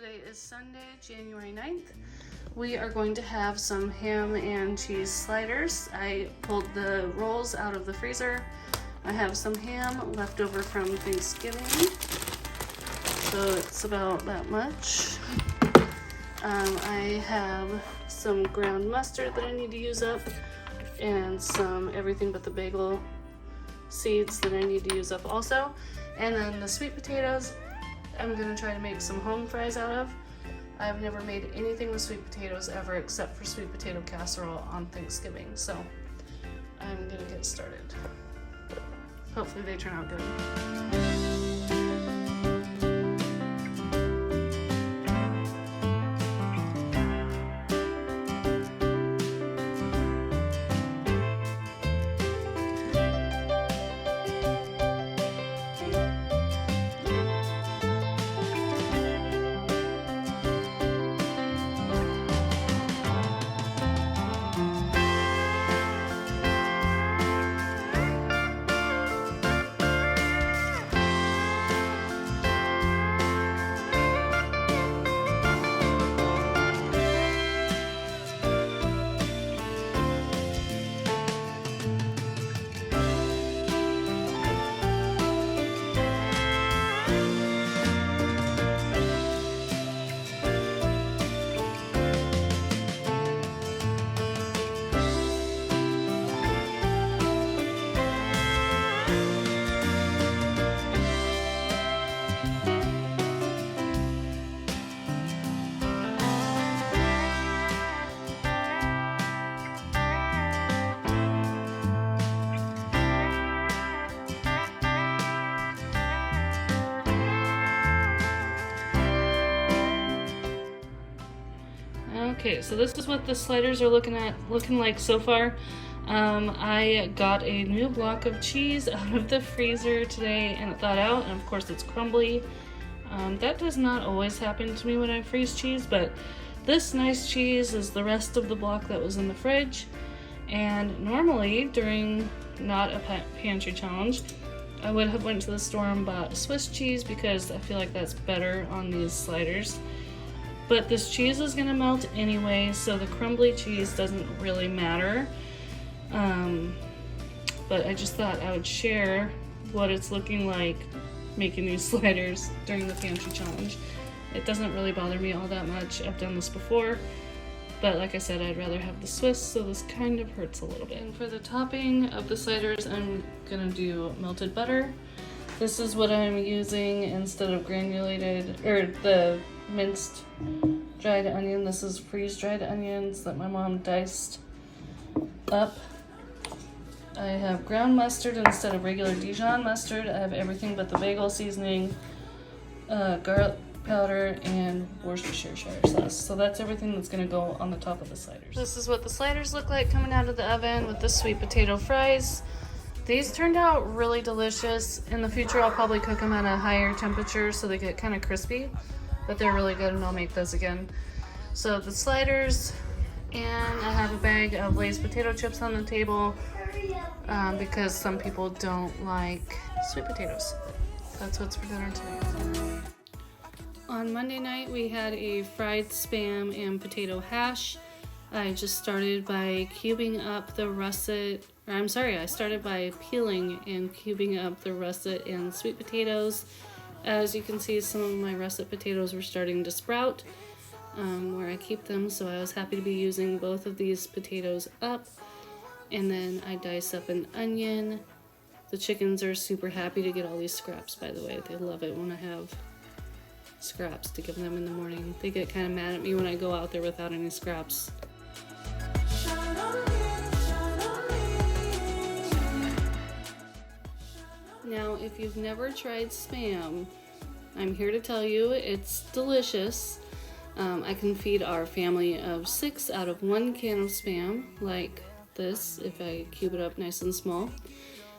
Today is Sunday, January 9th. We are going to have some ham and cheese sliders. I pulled the rolls out of the freezer. I have some ham left over from Thanksgiving, so it's about that much. I have some ground mustard that I need to use up, and some everything but the bagel seeds that I need to use up also. And then the sweet potatoes, I'm gonna try to make some home fries out of. I've never made anything with sweet potatoes ever except for sweet potato casserole on Thanksgiving, so I'm gonna get started. Hopefully they turn out good. Okay, so this is what the sliders are looking like so far. I got a new block of cheese out of the freezer today and it thawed out, and of course it's crumbly. That does not always happen to me when I freeze cheese, but this nice cheese is the rest of the block that was in the fridge. And normally during not a pantry challenge, I would have went to the store and bought Swiss cheese because I feel like that's better on these sliders. But this cheese is gonna melt anyway, so the crumbly cheese doesn't really matter. But I just thought I would share what it's looking like making these sliders during the pantry challenge. It doesn't really bother me all that much. I've done this before, but like I said, I'd rather have the Swiss, so this kind of hurts a little bit. And for the topping of the sliders, I'm gonna do melted butter. This is what I'm using instead of granulated, or the minced dried onion. This is freeze-dried onions that my mom diced up. I have ground mustard instead of regular Dijon mustard. I have everything but the bagel seasoning, garlic powder, and Worcestershire sauce. So that's everything that's gonna go on the top of the sliders. This is what the sliders look like coming out of the oven with the sweet potato fries. These turned out really delicious. In the future, I'll probably cook them at a higher temperature so they get kind of crispy, but they're really good and I'll make those again. So the sliders, and I have a bag of Lay's potato chips on the table because some people don't like sweet potatoes. That's what's for dinner today. On Monday night, we had a fried Spam and potato hash. I just started by cubing up the russet, I started by peeling and cubing up the russet and sweet potatoes. As you can see, some of my russet potatoes were starting to sprout where I keep them, so I was happy to be using both of these potatoes up. And then I dice up an onion. The chickens are super happy to get all these scraps, by the way. They love it when I have scraps to give them in the morning. They get kind of mad at me when I go out there without any scraps. Now, if you've never tried Spam, I'm here to tell you it's delicious. I can feed our family of 6 out of 1 can of Spam, like this, if I cube it up nice and small.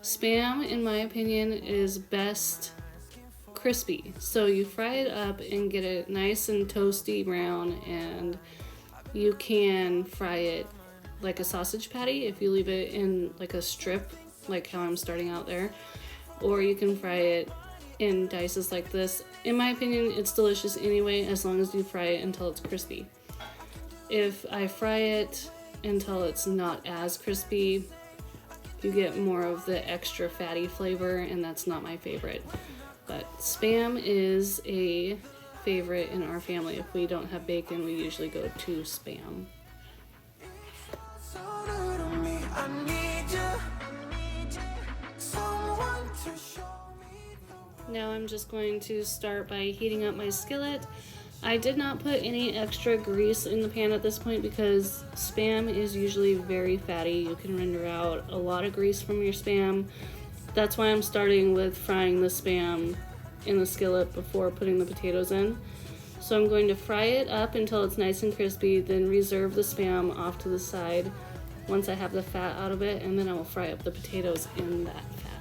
Spam, in my opinion, is best crispy. So you fry it up and get it nice and toasty brown, and you can fry it like a sausage patty if you leave it in like a strip, like how I'm starting out there. Or you can fry it in dices like this. In my opinion, it's delicious anyway, as long as you fry it until it's crispy. If I fry it until it's not as crispy, you get more of the extra fatty flavor, and that's not my favorite. But Spam is a favorite in our family. If we don't have bacon, we usually go to Spam. Now I'm just going to start by heating up my skillet. I did not put any extra grease in the pan at this point because Spam is usually very fatty. You can render out a lot of grease from your Spam. That's why I'm starting with frying the Spam in the skillet before putting the potatoes in. So I'm going to fry it up until it's nice and crispy, then reserve the Spam off to the side once I have the fat out of it, and then I will fry up the potatoes in that fat.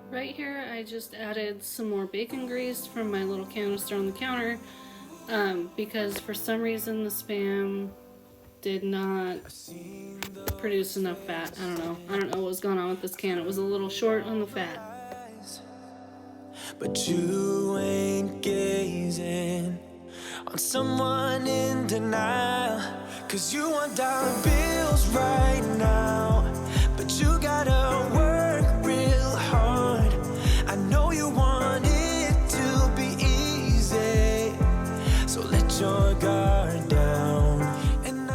Right here, I just added some more bacon grease from my little canister on the counter because for some reason the Spam did not produce enough fat. I don't know what was going on with this can. It was a little short on the fat. But you ain't gazing on someone in denial, 'cause you want dollar bills right now, but you gotta work real hard. I know you want it to be easy, so let your guard down. And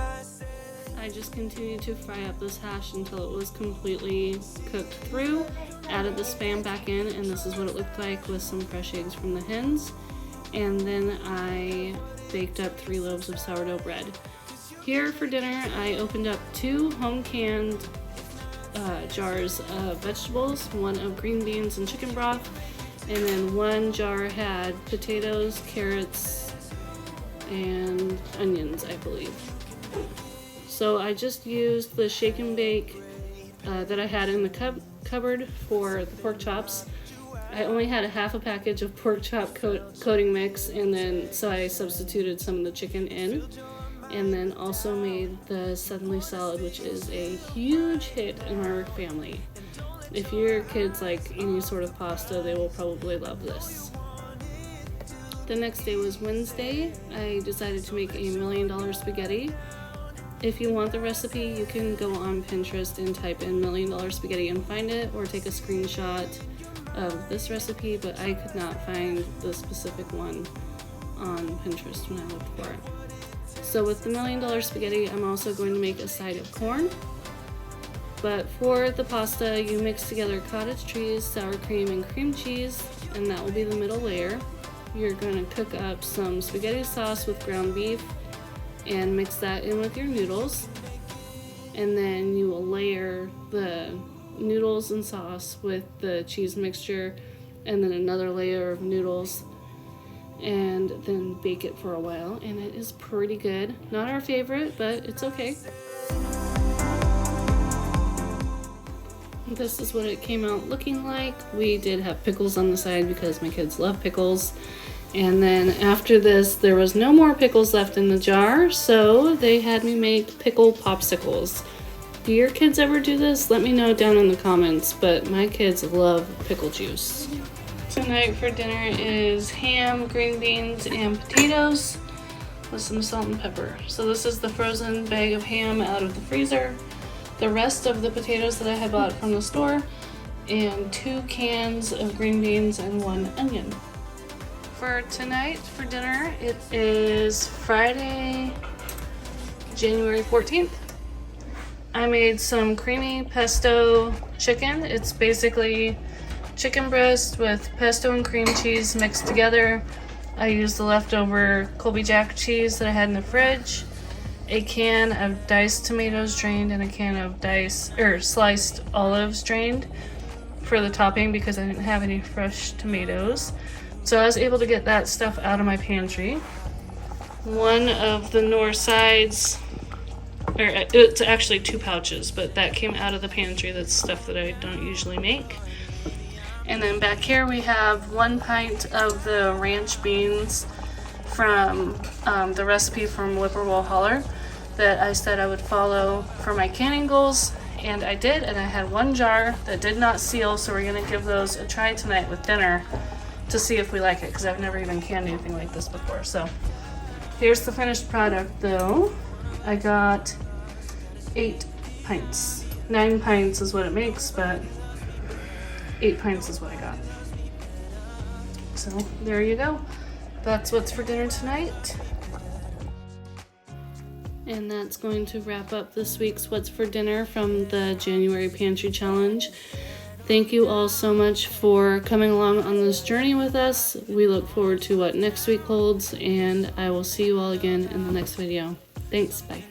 I just continued to fry up this hash until it was completely cooked through. Added the Spam back in, and this is what it looked like with some fresh eggs from the hens. And then I baked up 3 loaves of sourdough bread. Here for dinner, I opened up 2 home canned jars of vegetables, one of green beans and chicken broth, and then one jar had potatoes, carrots, and onions, I believe. So I just used the shake and bake that I had in the cupboard for the pork chops. I only had a half a package of pork chop coating mix, and then so I substituted some of the chicken in, and then also made the suddenly salad, which is a huge hit in our family. If your kids like any sort of pasta, they will probably love this. The next day was Wednesday. I decided to make $1 million spaghetti. If you want the recipe, you can go on Pinterest and type in $1 million spaghetti and find it, or take a screenshot of this recipe, but I could not find the specific one on Pinterest when I looked for it. So with the $1 million spaghetti, I'm also going to make a side of corn. But for the pasta, you mix together cottage cheese, sour cream, and cream cheese, and that will be the middle layer. You're going to cook up some spaghetti sauce with ground beef and mix that in with your noodles. And then you will layer the noodles and sauce with the cheese mixture, and then another layer of noodles, and then bake it for a while, and it is pretty good. Not our favorite, but it's okay. This is what it came out looking like. We did have pickles on the side because my kids love pickles. And then after this, there was no more pickles left in the jar, so they had me make pickle popsicles. Do your kids ever do this? Let me know down in the comments, but my kids love pickle juice. Tonight for dinner is ham, green beans, and potatoes with some salt and pepper. So this is the frozen bag of ham out of the freezer, the rest of the potatoes that I had bought from the store, and 2 cans of green beans and 1 onion. For tonight for dinner, it is Friday, January 14th. I made some creamy pesto chicken. It's basically chicken breast with pesto and cream cheese mixed together. I used the leftover Colby Jack cheese that I had in the fridge, a can of diced tomatoes drained, and a can of sliced olives drained for the topping because I didn't have any fresh tomatoes. So I was able to get that stuff out of my pantry. one of the north sides, or it's actually 2 pouches, but that came out of the pantry. That's stuff that I don't usually make. And then back here we have 1 pint of the ranch beans from the recipe from Whippoorwill Holler that I said I would follow for my canning goals, and I did, and I had 1 jar that did not seal, so we're gonna give those a try tonight with dinner to see if we like it, because I've never even canned anything like this before. So here's the finished product though. I got 8 pints. 9 pints is what it makes, but 8 pints is what I got. So there you go. That's what's for dinner tonight. And that's going to wrap up this week's What's for Dinner from the January Pantry Challenge. Thank you all so much for coming along on this journey with us. We look forward to what next week holds, and I will see you all again in the next video. Thanks, bye.